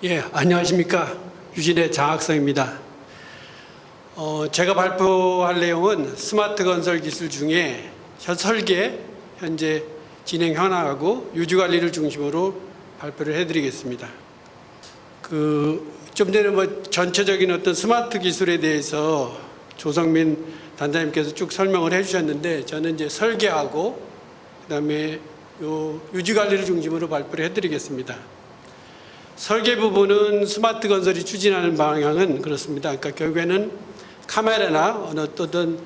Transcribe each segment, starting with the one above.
예, 안녕하십니까. 유진의 장학성입니다. 제가 발표할 내용은 스마트 건설 기술 중에 설계, 현재 진행 현황하고 유지 관리를 중심으로 발표를 해드리겠습니다. 좀 전에 전체적인 어떤 스마트 기술에 대해서 조성민 단장님께서 쭉 설명을 해주셨는데, 저는 이제 설계하고 그다음에 유지 관리를 중심으로 발표를 해드리겠습니다. 설계 부분은 스마트 건설이 추진하는 방향은 그렇습니다. 그러니까 결국에는 카메라나 어떤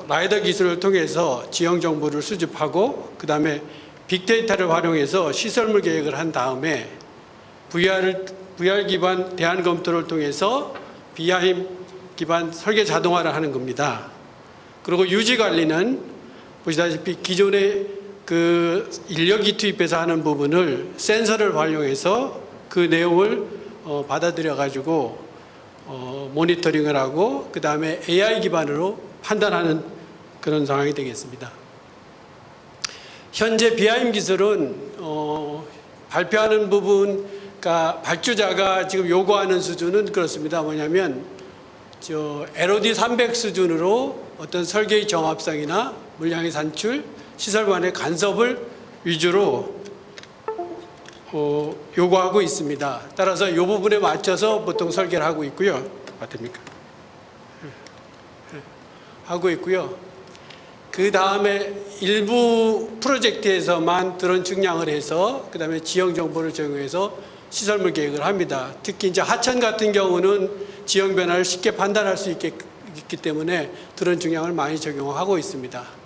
라이더 기술을 통해서 지형 정보를 수집하고 그다음에 빅데이터를 활용해서 시설물 계획을 한 다음에 VR 기반 대안 검토를 통해서 BIM 기반 설계 자동화를 하는 겁니다. 그리고 유지 관리는 보시다시피 기존의 인력이 투입해서 하는 부분을 센서를 활용해서 그 내용을 받아들여 가지고 모니터링을 하고 그 다음에 AI 기반으로 판단하는 그런 상황이 되겠습니다. 현재 BIM 기술은 발표하는 부분, 그러니까 발주자가 지금 요구하는 수준은 그렇습니다. 뭐냐면 LOD 300 수준으로 어떤 설계의 정합성이나 물량의 산출, 시설 간의 간섭을 위주로 요구하고 있습니다. 따라서 이 부분에 맞춰서 보통 설계를 하고 있고요. 맞습니까? 하고 있고요. 그 다음에 일부 프로젝트에서만 드론 측량을 해서 그 다음에 지형 정보를 적용해서 시설물 계획을 합니다. 특히 이제 하천 같은 경우는 지형 변화를 쉽게 판단할 수 있기 때문에 드론 측량을 많이 적용하고 있습니다.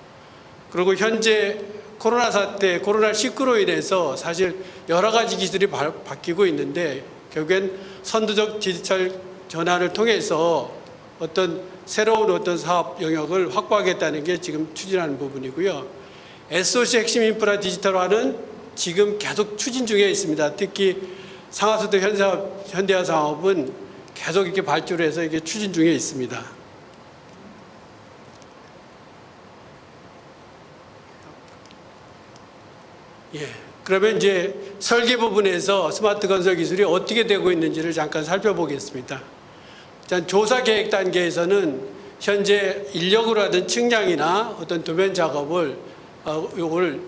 그리고 현재 코로나 사태, 코로나19로 인해서 사실 여러 가지 기술이 바뀌고 있는데 결국엔 선도적 디지털 전환을 통해서 어떤 새로운 어떤 사업 영역을 확보하겠다는 게 지금 추진하는 부분이고요. SOC 핵심 인프라 디지털화는 지금 계속 추진 중에 있습니다. 특히 상하수도 현대화 사업은 계속 이렇게 발주를 해서 이게 추진 중에 있습니다. 예, 그러면 이제 설계 부분에서 스마트 건설 기술이 어떻게 되고 있는지를 잠깐 살펴보겠습니다. 일단 조사 계획 단계에서는 현재 인력으로 하던 측량이나 어떤 도면 작업을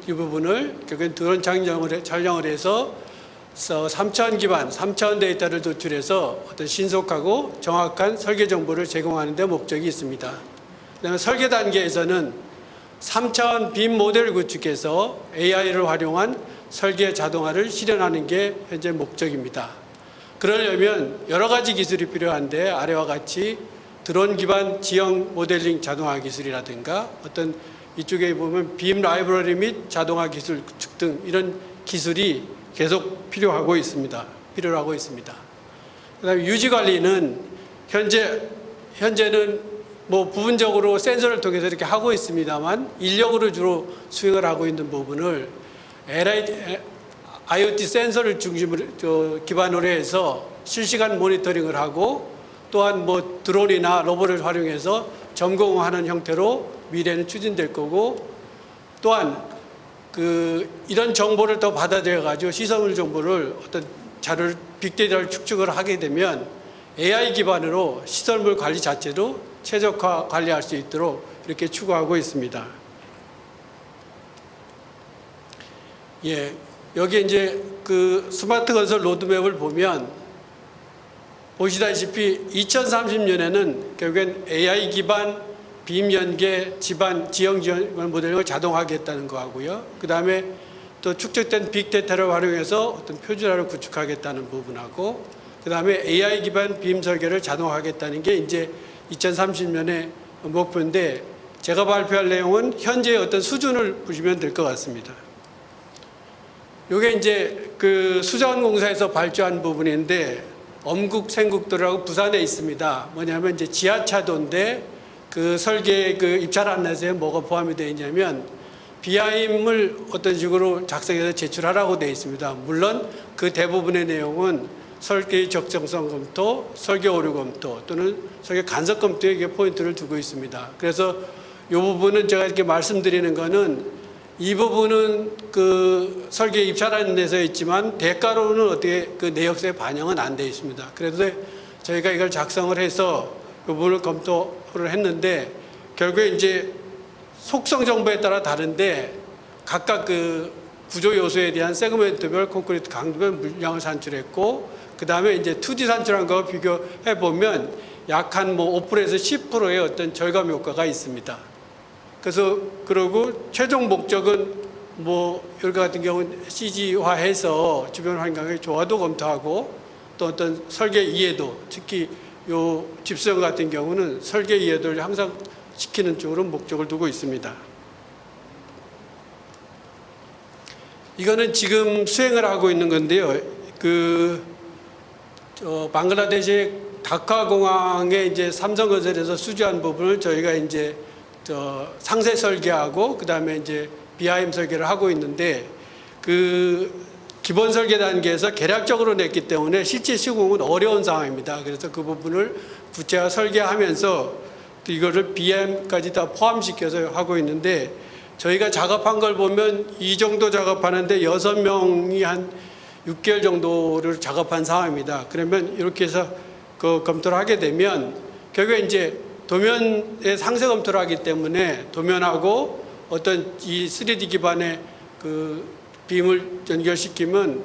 이 부분을 결국엔 드론 촬영을 해서 3차원 기반, 3차원 데이터를 도출해서 어떤 신속하고 정확한 설계 정보를 제공하는 데 목적이 있습니다. 그다음에 설계 단계에서는 3차원 빔 모델을 구축해서 AI를 활용한 설계 자동화를 실현하는 게 현재 목적입니다. 그러려면 여러 가지 기술이 필요한데 아래와 같이 드론 기반 지형 모델링 자동화 기술이라든가 어떤 이쪽에 보면 빔 라이브러리 및 자동화 기술 구축 등 이런 기술이 계속 필요하고 있습니다. 그다음에 유지 관리는 현재는 부분적으로 센서를 통해서 이렇게 하고 있습니다만 인력으로 주로 수행을 하고 있는 부분을 IoT 센서를 중심으로 기반으로 해서 실시간 모니터링을 하고 또한 드론이나 로봇을 활용해서 점검하는 형태로 미래는 추진될 거고, 또한 이런 정보를 더 받아들여 가지고 시설물 정보를 어떤 자료를 빅데이터를 축적을 하게 되면 AI 기반으로 시설물 관리 자체도 최적화 관리할 수 있도록 이렇게 추구하고 있습니다. 예, 여기 이제 스마트 건설 로드맵을 보면 보시다시피 2030년에는 결국엔 AI 기반 빔 연계 지형 모델링을 자동화하겠다는 거 하고요. 그 다음에 또 축적된 빅데이터를 활용해서 어떤 표준화를 구축하겠다는 부분하고, 그 다음에 AI 기반 빔 설계를 자동화하겠다는 게 이제 2030년의 목표인데, 제가 발표할 내용은 현재의 어떤 수준을 보시면 될 것 같습니다. 이게 이제 수자원공사에서 발주한 부분인데, 엄국 생국도라고 부산에 있습니다. 뭐냐면 이제 지하차도인데 설계 입찰 안내서에 뭐가 포함이 되어 있냐면 BIM을 어떤 식으로 작성해서 제출하라고 되어 있습니다. 물론 그 대부분의 내용은 설계의 적정성 검토, 설계 오류 검토 또는 설계 간섭 검토에 포인트를 두고 있습니다. 그래서 이 부분은 제가 이렇게 말씀드리는 거는 이 부분은 그 설계 입찰하는 데서 있지만 대가로는 어떻게 그 내역서에 반영은 안 되어 있습니다. 그래서 저희가 이걸 작성을 해서 그 부분을 검토를 했는데 결국에 이제 속성 정보에 따라 다른데 각각 그 구조 요소에 대한 세그멘트별 콘크리트 강도별 물량을 산출했고 그 다음에 이제 2D 산출한 거와 비교해 보면 약 한 뭐 5%에서 10%의 어떤 절감 효과가 있습니다. 그래서 그러고 최종 목적은 뭐 여기 같은 경우는 CG화해서 주변 환경의 조화도 검토하고 또 어떤 설계 이해도 특히 요 집수형 같은 경우는 설계 이해도를 항상 시키는 쪽으로 목적을 두고 있습니다. 이거는 지금 수행을 하고 있는 건데요. 방글라데시 다카 공항에 이제 삼성건설에서 수주한 부분을 저희가 이제 상세 설계하고 그다음에 이제 BIM 설계를 하고 있는데 그 기본 설계 단계에서 계략적으로 냈기 때문에 실제 시공은 어려운 상황입니다. 그래서 그 부분을 구체화 설계하면서 또 이거를 BIM까지 다 포함시켜서 하고 있는데 저희가 작업한 걸 보면 이 정도 작업하는데 6명이 한 6개월 정도를 작업한 상황입니다. 그러면 이렇게 해서 그 검토를 하게 되면 결국에 이제 도면의 상세 검토를 하기 때문에 도면하고 어떤 이 3D 기반의 그 빔을 연결시키면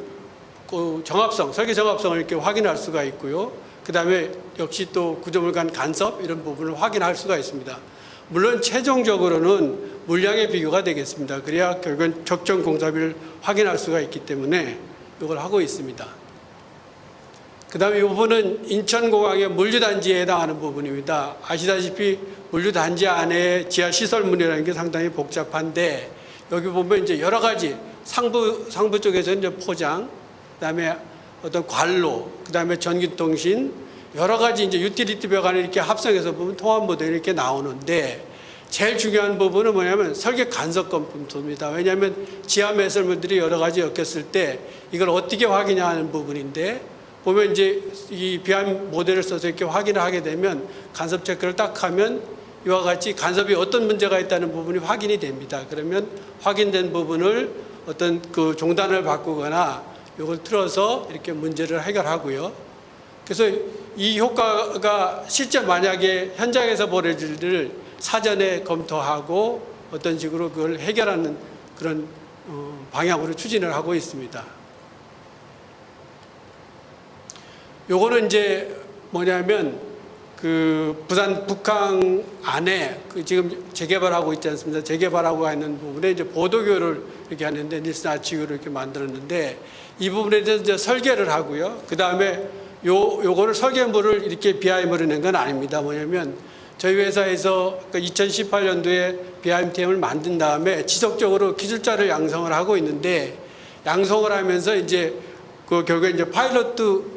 그 정합성, 설계 정합성을 이렇게 확인할 수가 있고요. 그 다음에 역시 또 구조물 간 간섭 이런 부분을 확인할 수가 있습니다. 물론 최종적으로는 물량의 비교가 되겠습니다. 그래야 결국은 적정 공사비를 확인할 수가 있기 때문에 이걸 하고 있습니다. 그 다음에 이 부분은 인천공항의 물류단지에 해당하는 부분입니다. 아시다시피 물류단지 안에 지하시설물이라는 게 상당히 복잡한데 여기 보면 이제 여러 가지 상부 쪽에서는 이제 포장, 그 다음에 어떤 관로, 그 다음에 전기통신, 여러 가지 이제 유틸리티별 간에 이렇게 합성해서 보면 통합 모델이 이렇게 나오는데 제일 중요한 부분은 뭐냐면 설계 간섭 검토입니다. 왜냐하면 지하 매설물들이 여러 가지 엮였을 때 이걸 어떻게 확인하는 부분인데 보면 이제 이 BIM 모델을 써서 이렇게 확인을 하게 되면 간섭 체크를 딱 하면 이와 같이 간섭이 어떤 문제가 있다는 부분이 확인이 됩니다. 그러면 확인된 부분을 어떤 그 종단을 바꾸거나 이걸 틀어서 이렇게 문제를 해결하고요. 그래서 이 효과가 실제 만약에 현장에서 벌어질 일을 사전에 검토하고 어떤 식으로 그걸 해결하는 그런 방향으로 추진을 하고 있습니다. 요거는 이제 뭐냐면 그 부산 북항 안에 그 지금 재개발하고 있지 않습니까? 재개발하고 있는 부분에 이제 보도교를 이렇게 하는데 닐슨 아치교를 이렇게 만들었는데 이 부분에 대해서 이제 설계를 하고요. 그 다음에 요거를 설계물을 이렇게 BIM으로 낸 건 아닙니다. 뭐냐면 저희 회사에서 2018년도에 BIM팀을 만든 다음에 지속적으로 기술자를 양성을 하고 있는데 양성을 하면서 이제 그 결국에 이제 파일럿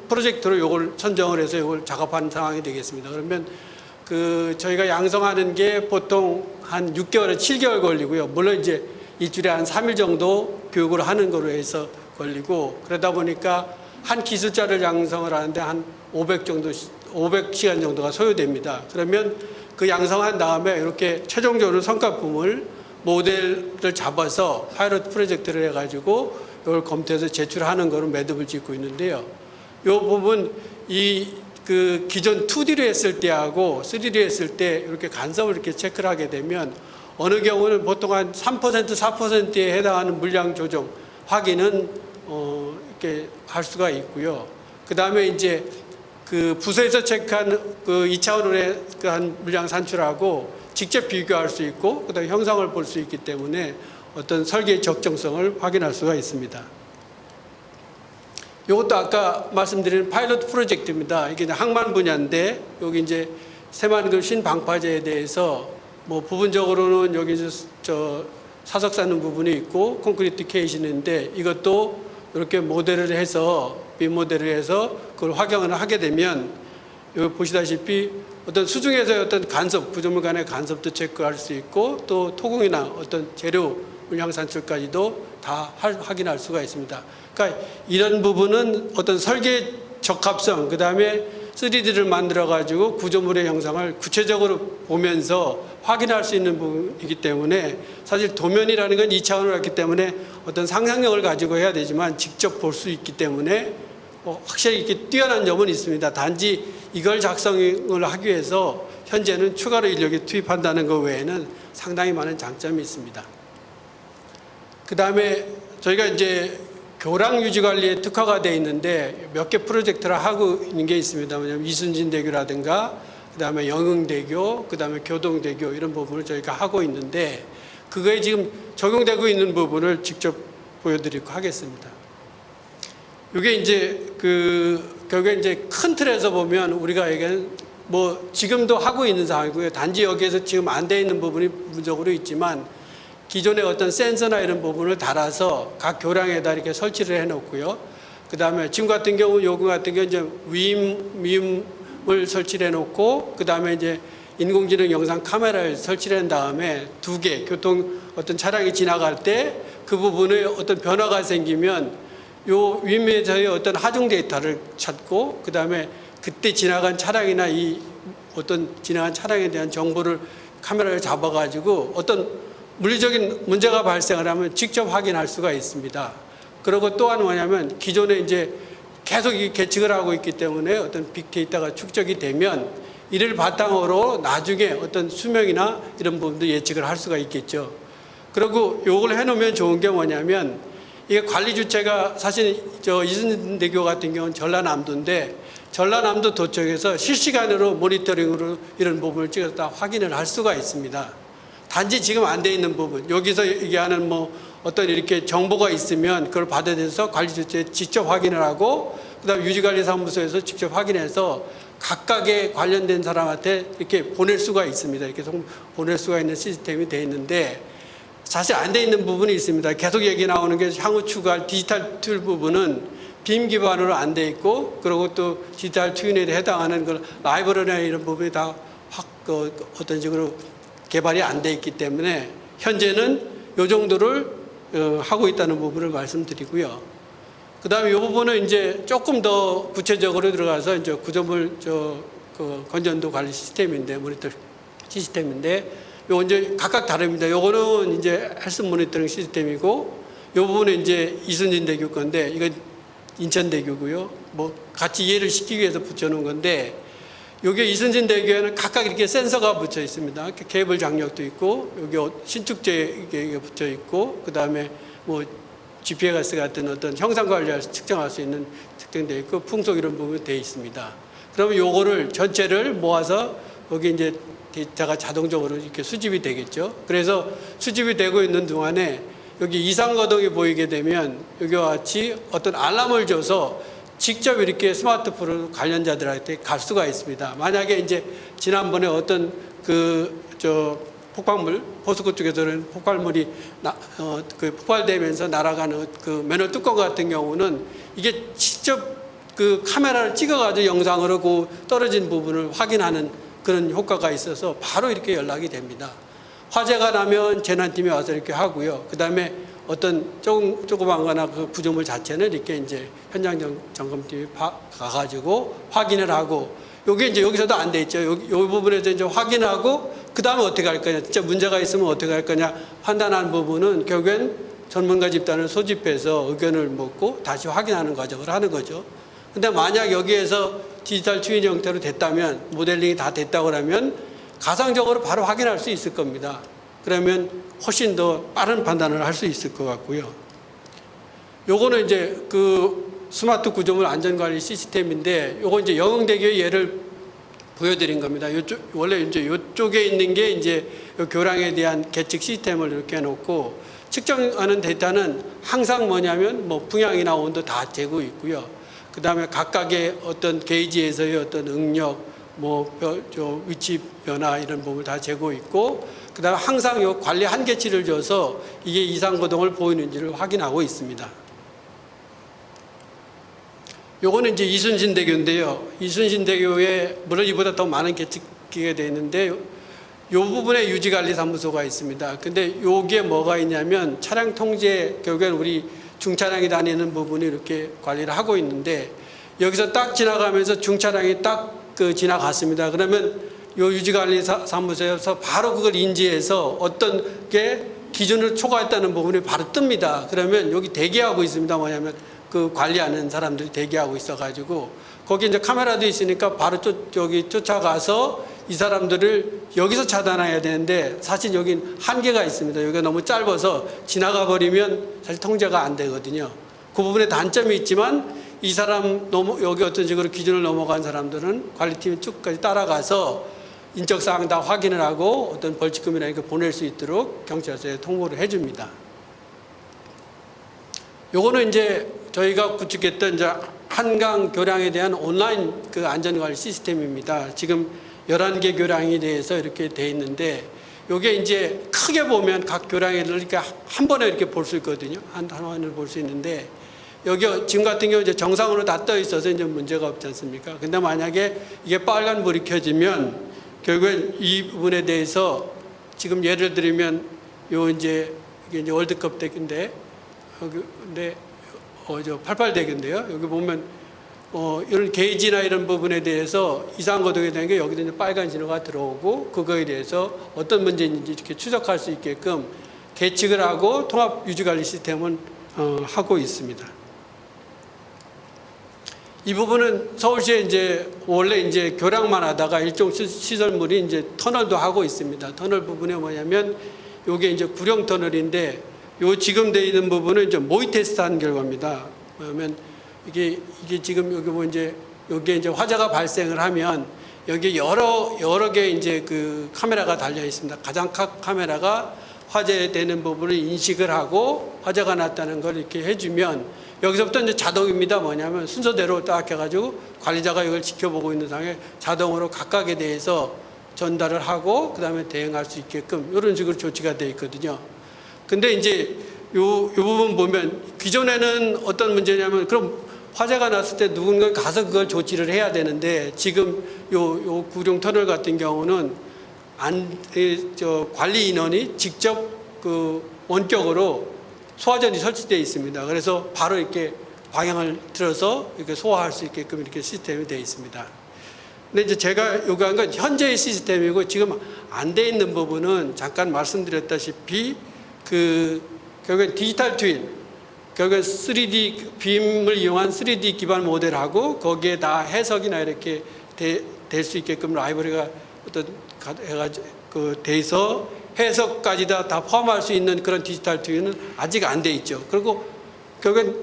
프로젝트로 요걸 선정을 해서 요걸 작업하는 상황이 되겠습니다. 그러면 그 저희가 양성하는 게 보통 한 6개월에서 7개월 걸리고요. 물론 이제 일주일에 한 3일 정도 교육을 하는 거로 해서 걸리고 그러다 보니까 한 기술자를 양성을 하는데 한 500시간 정도가 소요됩니다. 그러면 그 양성한 다음에 이렇게 최종적으로 성과품을 모델을 잡아서 파일럿 프로젝트를 해가지고 이걸 검토해서 제출하는 거로 매듭을 짓고 있는데요. 이 부분 그 기존 2D로 했을 때하고 3D로 했을 때 이렇게 간섭을 이렇게 체크를 하게 되면 어느 경우는 보통 한 3%, 4%에 해당하는 물량 조정 확인은 이렇게 할 수가 있고요. 그 다음에 이제 그 부서에서 체크한 그 2차원의 그 한 물량 산출하고 직접 비교할 수 있고 그다음에 형상을 볼 수 있기 때문에 어떤 설계의 적정성을 확인할 수가 있습니다. 이것도 아까 말씀드린 파일럿 프로젝트입니다. 이게 항만 분야인데 여기 이제 새만금 신방파제에 대해서 뭐 부분적으로는 여기 저 사석 쌓는 부분이 있고 콘크리트 케이시인데 이것도 이렇게 모델을 해서 빔모델을 해서 그걸 확영을 하게 되면 여기 보시다시피 어떤 수중에서의 어떤 간섭, 구조물 간의 간섭도 체크할 수 있고 또 토공이나 어떤 재료 물량 산출까지도 다 확인할 수가 있습니다. 그러니까 이런 부분은 어떤 설계 적합성, 그 다음에 3D를 만들어 가지고 구조물의 형상을 구체적으로 보면서 확인할 수 있는 부분이기 때문에 사실 도면이라는 건 2차원으로 했기 때문에 어떤 상상력을 가지고 해야 되지만 직접 볼 수 있기 때문에 확실히 이렇게 뛰어난 점은 있습니다. 단지 이걸 작성을 하기 위해서 현재는 추가로 인력이 투입한다는 것 외에는 상당히 많은 장점이 있습니다. 그 다음에 저희가 이제 교량 유지 관리에 특화가 되어 있는데 몇 개 프로젝트를 하고 있는 게 있습니다. 왜냐하면 이순신대교라든가 그 다음에 영흥대교, 그 다음에 교동대교 이런 부분을 저희가 하고 있는데 그거에 지금 적용되고 있는 부분을 직접 보여드리고 하겠습니다. 이게 이제 결국에 이제 큰 틀에서 보면 우리가 얘기하는 뭐 지금도 하고 있는 상황이고요. 단지 여기에서 지금 안 돼 있는 부분이 부분적으로 있지만 기존의 어떤 센서나 이런 부분을 달아서 각 교량에다 이렇게 설치를 해놓고요. 그 다음에 지금 같은 경우 요금 같은 경우 이제 위임을 설치를 해놓고 그 다음에 이제 인공지능 영상 카메라를 설치를 한 다음에 2개 교통 어떤 차량이 지나갈 때 그 부분에 어떤 변화가 생기면 요 위임에서의 어떤 하중 데이터를 찾고 그 다음에 그때 지나간 차량이나 이 어떤 지나간 차량에 대한 정보를 카메라를 잡아가지고 어떤 물리적인 문제가 발생을 하면 직접 확인할 수가 있습니다. 그리고 또한 뭐냐면 기존에 이제 계속 계측을 하고 있기 때문에 어떤 빅데이터가 축적이 되면 이를 바탕으로 나중에 어떤 수명이나 이런 부분도 예측을 할 수가 있겠죠. 그리고 요걸 해놓으면 좋은 게 뭐냐면 이게 관리 주체가 사실 저 이순신대교 같은 경우는 전라남도인데 전라남도 도청에서 실시간으로 모니터링으로 이런 부분을 찍어서 다 확인을 할 수가 있습니다. 단지 지금 안 돼 있는 부분, 여기서 얘기하는 뭐 어떤 이렇게 정보가 있으면 그걸 받아들여서 관리 주체에 직접 확인을 하고 그다음에 유지관리사무소에서 직접 확인해서 각각의 관련된 사람한테 이렇게 보낼 수가 있습니다. 이렇게 보낼 수가 있는 시스템이 돼 있는데 사실 안 돼 있는 부분이 있습니다. 계속 얘기 나오는 게 향후 추가할 디지털 툴 부분은 빔 기반으로 안 돼 있고 그리고 또 디지털 트윈에 해당하는 그 라이브러리나 이런 부분이 다 어떤 식으로 개발이 안 돼 있기 때문에 현재는 이 정도를 하고 있다는 부분을 말씀드리고요. 그 다음에 이 부분은 이제 조금 더 구체적으로 들어가서 이제 구조물 건전도 관리 시스템인데 모니터 시스템인데 요 이제 각각 다릅니다. 요거는 이제 헬스 모니터링 시스템이고 요 부분은 이제 이순신대교 건데 이건 인천대교고요. 뭐 같이 이해를 시키기 위해서 붙여놓은 건데 여기 이순신대교에는 각각 이렇게 센서가 붙여 있습니다. 케이블 장력도 있고 여기 신축제 이게 붙여 있고 그 다음에 뭐 GPS 같은 어떤 형상 관리할 측정할 수 있는 특징되어 있고 풍속 이런 부분이 되어 있습니다. 그러면 요거를 전체를 모아서 여기 이제 데이터가 자동적으로 이렇게 수집이 되겠죠. 그래서 수집이 되고 있는 동안에 여기 이상거동이 보이게 되면 여기와 같이 어떤 알람을 줘서 직접 이렇게 스마트폰으로 관련자들한테 갈 수가 있습니다. 만약에 이제 지난번에 어떤 폭발물, 포스코 쪽에서는 폭발물이 폭발되면서 날아가는 그 맨홀 뚜껑 같은 경우는 이게 직접 그 카메라를 찍어가지고 영상으로 그 떨어진 부분을 확인하는 그런 효과가 있어서 바로 이렇게 연락이 됩니다. 화재가 나면 재난팀이 와서 이렇게 하고요. 그 다음에 어떤 조그만 거나 그 구조물 자체는 이렇게 이제 현장 점검팀이 가가지고 확인을 하고 요게 이제 여기서도 안 돼 있죠. 요 부분에서 이제 확인하고 그 다음에 어떻게 할 거냐. 진짜 문제가 있으면 어떻게 할 거냐 판단하는 부분은 결국엔 전문가 집단을 소집해서 의견을 묻고 다시 확인하는 과정을 하는 거죠. 근데 만약 여기에서 디지털 트윈 형태로 됐다면 모델링이 다 됐다고 하면 가상적으로 바로 확인할 수 있을 겁니다. 그러면 훨씬 더 빠른 판단을 할 수 있을 것 같고요. 요거는 이제 그 스마트 구조물 안전관리 시스템인데 요거 이제 영흥대교의 예를 보여드린 겁니다. 원래 이제 요쪽에 있는 게 이제 교량에 대한 계측 시스템을 이렇게 해놓고 측정하는 데이터는 항상 뭐냐면 뭐 풍향이나 온도 다 재고 있고요. 그 다음에 각각의 어떤 게이지에서의 어떤 응력, 위치 변화 이런 부분을 다 재고 있고, 그 다음에 항상 요 관리 한계치를 줘서 이게 이상거동을 보이는지를 확인하고 있습니다. 요거는 이제 이순신대교인데요. 이순신대교에 물론 이보다 더 많은 계측기가 되어 있는데 요 부분에 유지관리사무소가 있습니다. 근데 요게 뭐가 있냐면 차량 통제, 결국엔 우리 중차량이 다니는 부분이 이렇게 관리를 하고 있는데 여기서 딱 지나가면서 중차량이 딱 지나갔습니다. 그러면 요 유지관리사무소에서 바로 그걸 인지해서 어떤 게 기준을 초과했다는 부분이 바로 뜹니다. 그러면 여기 대기하고 있습니다. 뭐냐면 그 관리하는 사람들이 대기하고 있어가지고 거기 이제 카메라도 있으니까 바로 여기 쫓아가서 이 사람들을 여기서 차단해야 되는데 사실 여긴 한계가 있습니다. 여기가 너무 짧아서 지나가 버리면 사실 통제가 안 되거든요. 그 부분에 단점이 있지만 이 사람 여기 어떤 식으로 기준을 넘어간 사람들은 관리팀이 쭉까지 따라가서 인적사항 다 확인을 하고 어떤 벌칙금이나 이렇게 보낼 수 있도록 경찰서에 통보를 해줍니다. 요거는 이제 저희가 구축했던 이제 한강 교량에 대한 온라인 그 안전관리 시스템입니다. 지금 11개 교량에 대해서 이렇게 돼 있는데 요게 이제 크게 보면 각 교량을 이렇게 한 번에 이렇게 볼 수 있거든요. 한 번을 볼 수 있는데 여기 지금 같은 경우 이제 정상으로 다 떠 있어서 이제 문제가 없지 않습니까? 근데 만약에 이게 빨간 불이 켜지면 결국엔 이 부분에 대해서 지금 예를 들면 요 이제 이게 이제 월드컵 대회인데 근데 저 88 대회인데요. 여기 보면 이런 게이지나 이런 부분에 대해서 이상 거동에 대한 게 여기도 이제 빨간 신호가 들어오고 그거에 대해서 어떤 문제인지 이렇게 추적할 수 있게끔 계측을 하고 통합 유지관리 시스템을 하고 있습니다. 이 부분은 서울시에 이제 원래 이제 교량만 하다가 일종 시설물이 이제 터널도 하고 있습니다. 터널 부분에 뭐냐면 요게 이제 구령 터널인데 요 지금 돼 있는 부분은 이제 모의 테스트한 결과입니다. 그러면 이게 지금 여기 뭐 이제 여기에 이제 화재가 발생을 하면 여기 여러 개 이제 그 카메라가 달려 있습니다. 가장 카메라가 화재되는 부분을 인식을 하고 화재가 났다는 걸 이렇게 해주면 여기서부터 이제 자동입니다. 뭐냐면 순서대로 딱 해가지고 관리자가 이걸 지켜보고 있는 상황에 자동으로 각각에 대해서 전달을 하고 그 다음에 대응할 수 있게끔 이런 식으로 조치가 되어 있거든요. 근데 이제 요 부분 보면 기존에는 어떤 문제냐면 그럼 화재가 났을 때 누군가 가서 그걸 조치를 해야 되는데 지금 요 구룡 터널 같은 경우는 관리 인원이 직접 그 원격으로 소화전이 설치되어 있습니다. 그래서 바로 이렇게 방향을 틀어서 이렇게 소화할 수 있게끔 이렇게 시스템이 되어 있습니다. 근데 이제 제가 요구한 건 현재의 시스템이고 지금 안 돼 있는 부분은 잠깐 말씀드렸다시피 결국엔 디지털 트윈, 결국엔 3D 빔을 이용한 3D 기반 모델하고 거기에 다 해석이나 이렇게 될 수 있게끔 라이브러리가 해가지고 돼서 해석까지 다 포함할 수 있는 그런 디지털 트윈은 아직 안 돼 있죠. 그리고 결국엔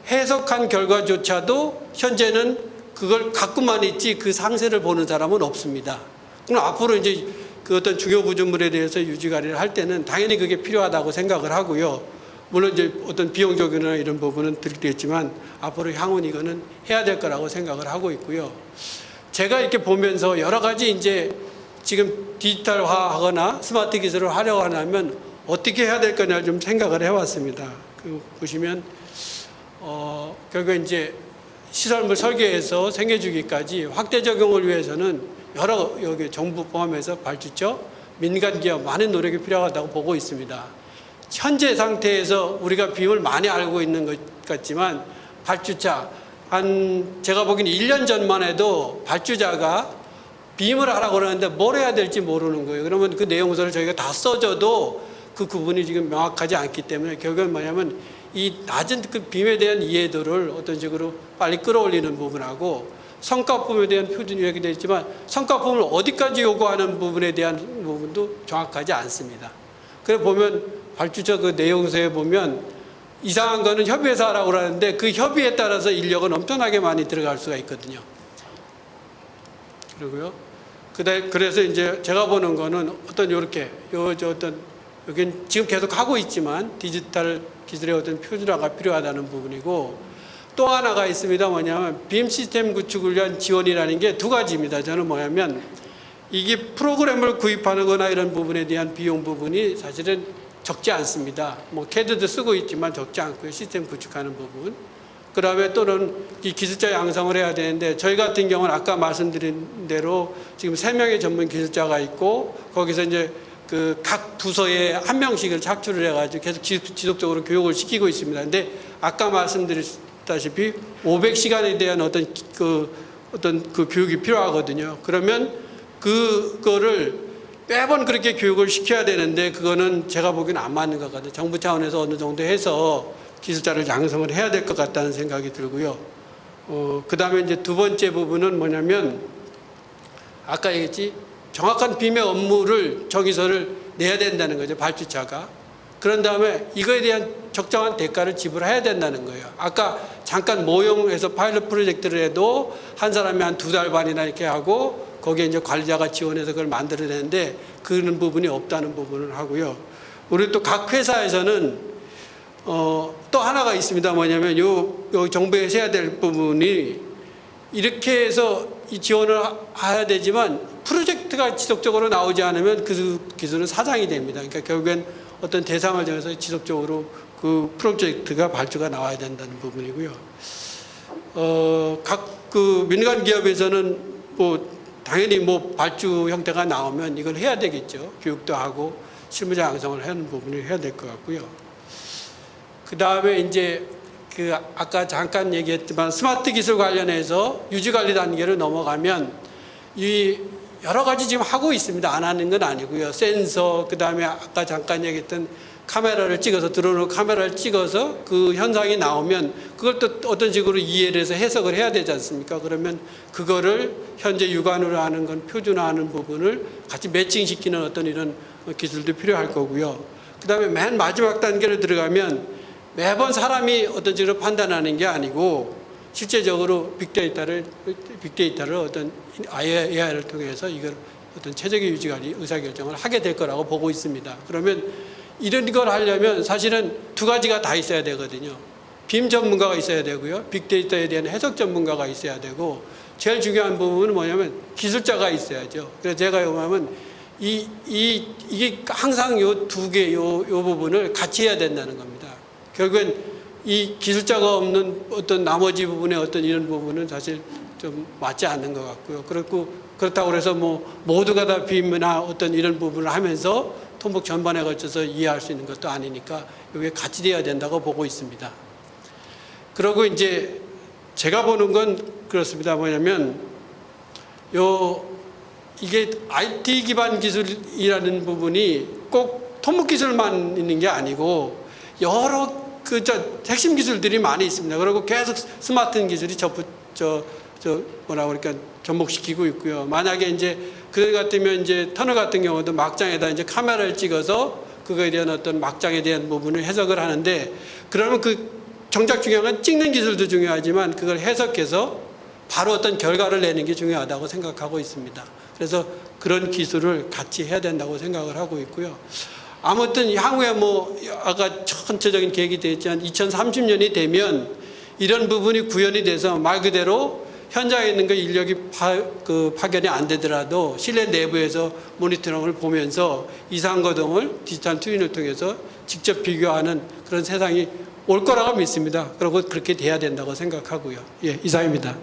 해석한 결과조차도 현재는 그걸 갖고만 있지 그 상세를 보는 사람은 없습니다. 그럼 앞으로 이제 그 어떤 중요 구조물에 대해서 유지관리를 할 때는 당연히 그게 필요하다고 생각을 하고요. 물론 이제 어떤 비용적이나 이런 부분은 들겠지만 앞으로 향후 이거는 해야 될 거라고 생각을 하고 있고요. 제가 이렇게 보면서 여러 가지 이제 지금 디지털화하거나 스마트 기술을 하려고 하려면 어떻게 해야 될 거냐를 좀 생각을 해왔습니다. 보시면 결국 이제 시설물 설계에서 생애주기까지 확대 적용을 위해서는 여기 정부 포함해서 발주처, 민간 기업 많은 노력이 필요하다고 보고 있습니다. 현재 상태에서 우리가 빔을 많이 알고 있는 것 같지만 발주자 제가 보기에는 1년 전만 해도 발주자가 빔을 하라고 그러는데 뭘 해야 될지 모르는 거예요. 그러면 그 내용서를 저희가 다 써줘도 그 구분이 지금 명확하지 않기 때문에 결국은 뭐냐면 이 낮은 그 빔에 대한 이해도를 어떤 식으로 빨리 끌어올리는 부분하고 성과품에 대한 표준이 이렇게 되어 있지만 성과품을 어디까지 요구하는 부분에 대한 부분도 정확하지 않습니다. 그래 보면 발주처 그 내용서에 보면 이상한 거는 협의해서 하라고 그러는데 그 협의에 따라서 인력은 엄청나게 많이 들어갈 수가 있거든요. 그리고요. 그래서 이제 제가 보는 거는 어떤 요렇게 여긴 지금 계속 하고 있지만 디지털 기술의 어떤 표준화가 필요하다는 부분이고 또 하나가 있습니다. 뭐냐면 빔 시스템 구축을 위한 지원이라는 게 두 가지입니다. 저는 뭐냐면 이게 프로그램을 구입하는 거나 이런 부분에 대한 비용 부분이 사실은 적지 않습니다. 뭐 캐드도 쓰고 있지만 적지 않고요. 시스템 구축하는 부분. 그 다음에 또는 이 기술자 양성을 해야 되는데 저희 같은 경우는 아까 말씀드린 대로 지금 3명의 전문 기술자가 있고 거기서 이제 그 각 부서에 한 명씩을 착출을 해가지고 계속 지속적으로 교육을 시키고 있습니다. 근데 아까 말씀드린 아시다시피 500시간에 대한 어떤 그 교육이 필요하거든요. 그러면 그거를 매번 그렇게 교육을 시켜야 되는데 그거는 제가 보기에는 안 맞는 것 같아요. 정부 차원에서 어느 정도 해서 기술자를 양성을 해야 될 것 같다는 생각이 들고요. 그다음에 이제 두 번째 부분은 뭐냐면 아까 얘기했지 정확한 비매 업무를 정의서를 내야 된다는 거죠. 발주처가. 그런 다음에 이거에 대한 적정한 대가를 지불해야 된다는 거예요. 아까 잠깐 모형해서 파일럿 프로젝트를 해도 한 사람이 한 2달 반이나 이렇게 하고 거기에 이제 관리자가 지원해서 그걸 만들어내는데 그런 부분이 없다는 부분을 하고요. 우리 또 각 회사에서는 또 하나가 있습니다. 뭐냐면 요 정부에서 해야 될 부분이 이렇게 해서 이 지원을 해야 되지만 프로젝트가 지속적으로 나오지 않으면 그 기술은 사장이 됩니다. 그러니까 결국엔 어떤 대상을 정해서 지속적으로 그 프로젝트가 발주가 나와야 된다는 부분이고요. 각 그 민간 기업에서는 뭐 당연히 뭐 발주 형태가 나오면 이걸 해야 되겠죠. 교육도 하고 실무자 양성을 하는 부분을 해야 될 것 같고요. 그 다음에 이제 그 아까 잠깐 얘기했지만 스마트 기술 관련해서 유지 관리 단계로 넘어가면 이 여러 가지 지금 하고 있습니다. 안 하는 건 아니고요. 센서, 그 다음에 아까 잠깐 얘기했던 카메라를 찍어서 드론으로 카메라를 찍어서 그 현상이 나오면 그걸 또 어떤 식으로 이해를 해서 해석을 해야 되지 않습니까? 그러면 그거를 현재 육안으로 하는 건 표준화하는 부분을 같이 매칭시키는 어떤 이런 기술도 필요할 거고요. 그 다음에 맨 마지막 단계로 들어가면 매번 사람이 어떤 식으로 판단하는 게 아니고 실제적으로 빅데이터를 어떤 AI를 통해서 이걸 어떤 최적의 유지관리 의사결정을 하게 될 거라고 보고 있습니다. 그러면 이런 걸 하려면 사실은 두 가지가 다 있어야 되거든요. 빔 전문가가 있어야 되고요. 빅데이터에 대한 해석 전문가가 있어야 되고 제일 중요한 부분은 뭐냐면 기술자가 있어야죠. 그래서 제가 요구하면 이게 항상 요 두 개, 요 부분을 같이 해야 된다는 겁니다. 결국엔 이 기술자가 없는 어떤 나머지 부분의 어떤 이런 부분은 사실 좀 맞지 않는 것 같고요. 그렇다고 해서 뭐 모두가 다 빔이나 어떤 이런 부분을 하면서 토목 전반에 걸쳐서 이해할 수 있는 것도 아니니까 이게 같이 돼야 된다고 보고 있습니다. 그리고 이제 제가 보는 건 그렇습니다. 뭐냐면 이게 IT 기반 기술이라는 부분이 꼭 토목 기술만 있는 게 아니고 여러 핵심 기술들이 많이 있습니다. 그리고 계속 스마트 기술이 뭐라고 그러니까 접목시키고 있고요. 만약에 이제 그들 같으면 이제 터널 같은 경우도 막장에다 이제 카메라를 찍어서 그거에 대한 어떤 막장에 대한 부분을 해석을 하는데 그러면 그 정작 중요한 건 찍는 기술도 중요하지만 그걸 해석해서 바로 어떤 결과를 내는 게 중요하다고 생각하고 있습니다. 그래서 그런 기술을 같이 해야 된다고 생각을 하고 있고요. 아무튼 향후에 뭐 아까 전체적인 계획이 되었지만 2030년이 되면 이런 부분이 구현이 돼서 말 그대로 현장에 있는 그 인력이 파견이 안 되더라도 실내 내부에서 모니터링을 보면서 이상거동을 디지털 트윈을 통해서 직접 비교하는 그런 세상이 올 거라고 믿습니다. 그리고 그렇게 돼야 된다고 생각하고요. 예, 이상입니다.